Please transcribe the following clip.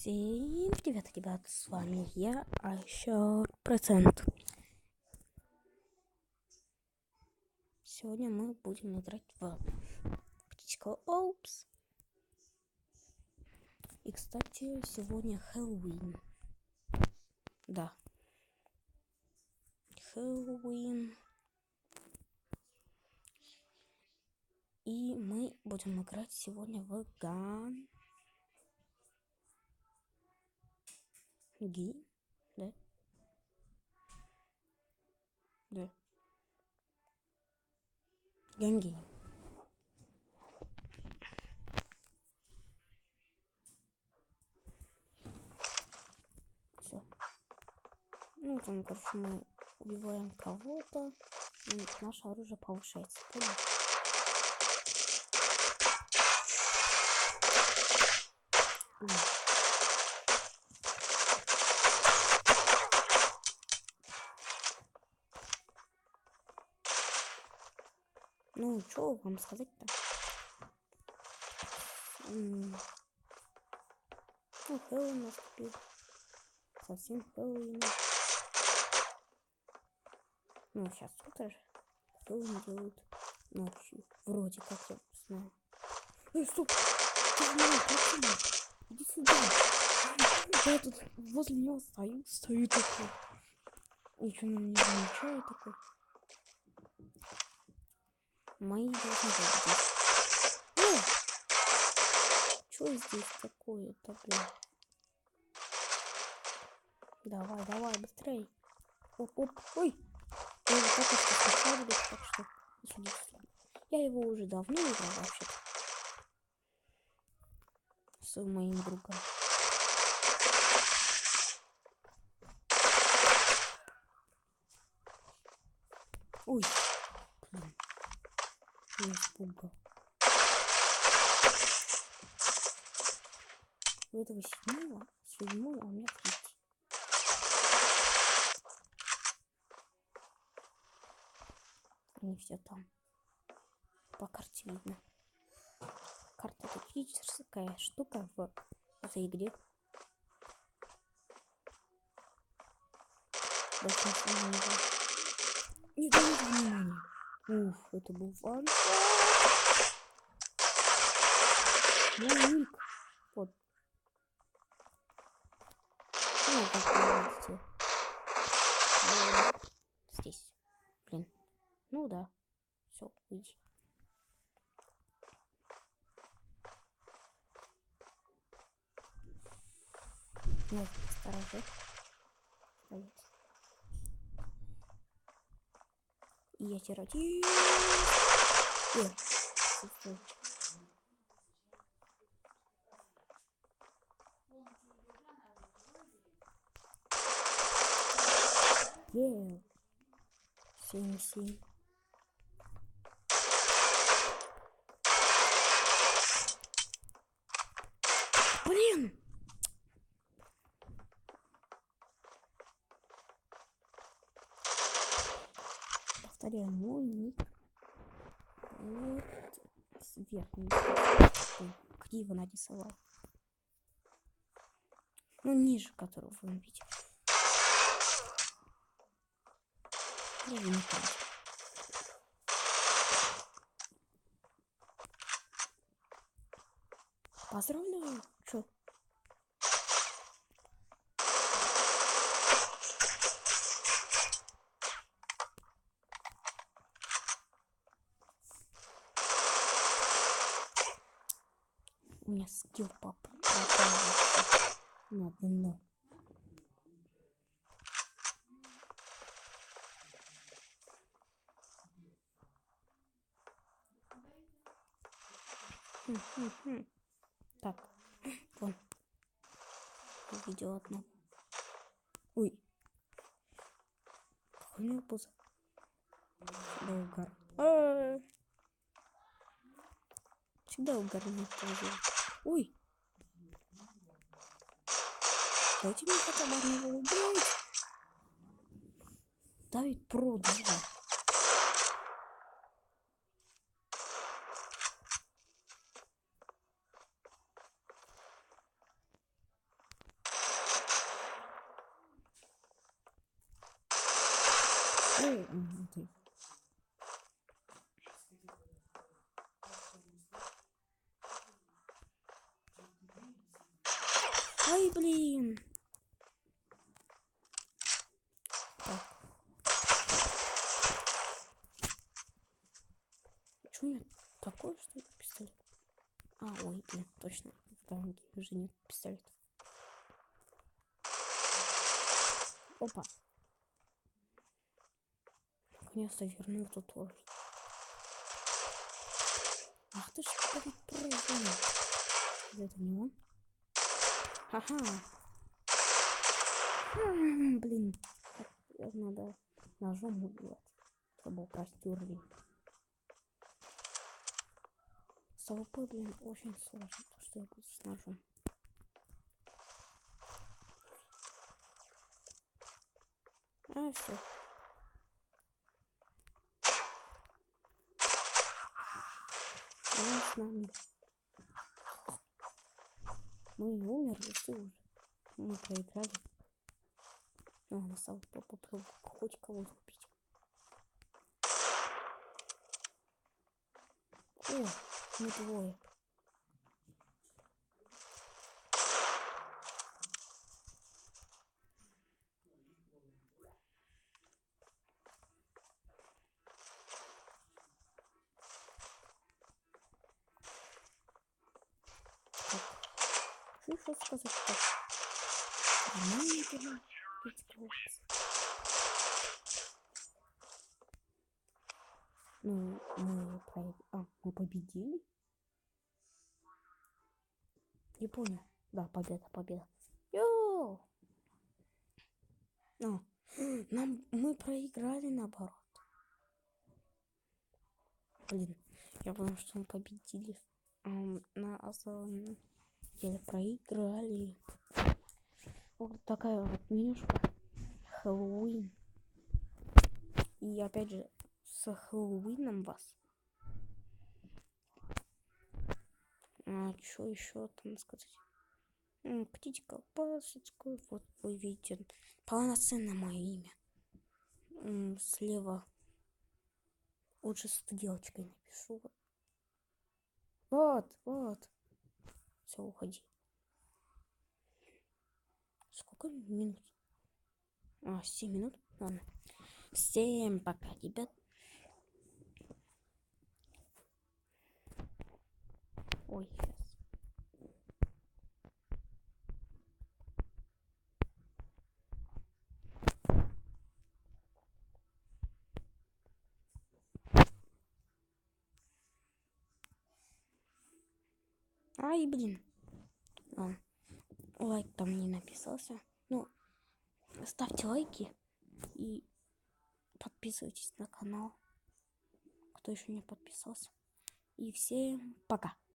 Всем привет, ребят, с вами я, а еще процент. Сегодня мы будем играть в Critical Ops. И, кстати, сегодня Хэллоуин. Да. Хэллоуин. И мы будем играть сегодня в Да? Да. Ганги. Все. Ну, там, короче, мы убиваем кого-то, и наше оружие повышается. Понял? Ну, что вам сказать-то? Ну, Хэллоуин наступил. Совсем Хэллоуин. Ну, сейчас утро же. Хэллоуин делают ночью. Вроде как я знаю. Эй, стоп! Ты же меня просила. Иди сюда. Я тут возле него стою такой. Ничего не замечаю такой. Мои должны быть. Что здесь такое-то, блин? Давай, быстрей. Оп. Ой! Я его только что скачал, так что судите. Я его уже давно играл вообще-то. С моим другом. Ой, блин. Я испугал. У этого седьмого, а у меня третий. Они все там. По карте видно. Карта это критическая штука в этой игре. Не дают внимания. Ух, это был ван. Ник. Вот. Ну, как вы видите. Здесь. Блин. Ну да. Все, иди. Нет, осторожно. Стоять. И я тирать. Семь. Блин! Повторяю, мой ник. Вот сверху. Криво нарисовал. Ну, ниже которого вы видите. Поздравляю. Чё? У меня скилл пропал. На дно. Так, вон. Видео одно. Ой. Какой у него пузо? Всегда угар. Всегда угорный пузо. Ой. Дайте мне хотя бы одного убить. Давид продал. Ты. Ай, блин. Так. Что у меня такое, что ли, пистолет? А, ой, блин, точно. В ранге уже нет пистолета. Опа. Наконец-то вернул тут уровень. Ах ты ж, блин, это не он? Ха-ха. Блин. Надо ножом убивать, чтобы упасть уровень. С АВП, блин, очень сложно, то что я буду с ножом. А, все. Он с нами. Мы не умерли, все уже. Мы проиграли. Ну, на АВП попробую хоть кого-то убить. О, мы двое. Что еще сказать-то? Ну, мы победили? Не понял. Да, победа. Йоу! Мы проиграли наоборот. Блин, я понял, что мы победили. На самом деле проиграли. Вот такая вот менюшка. Хэллоуин. И опять же, с Хэллоуином вас. Что еще там сказать? Птичка Пасочка. Вот вы видите полноценное мое имя. Слева. Лучше с этой девочкой напишу. Вот. Все, уходи. Сколько минут? 7 минут? Ладно. Всем пока, ребят. Ой, сейчас. Ай, блин. Лайк там не написался. Ну, ставьте лайки и подписывайтесь на канал, кто еще не подписался. И всем пока.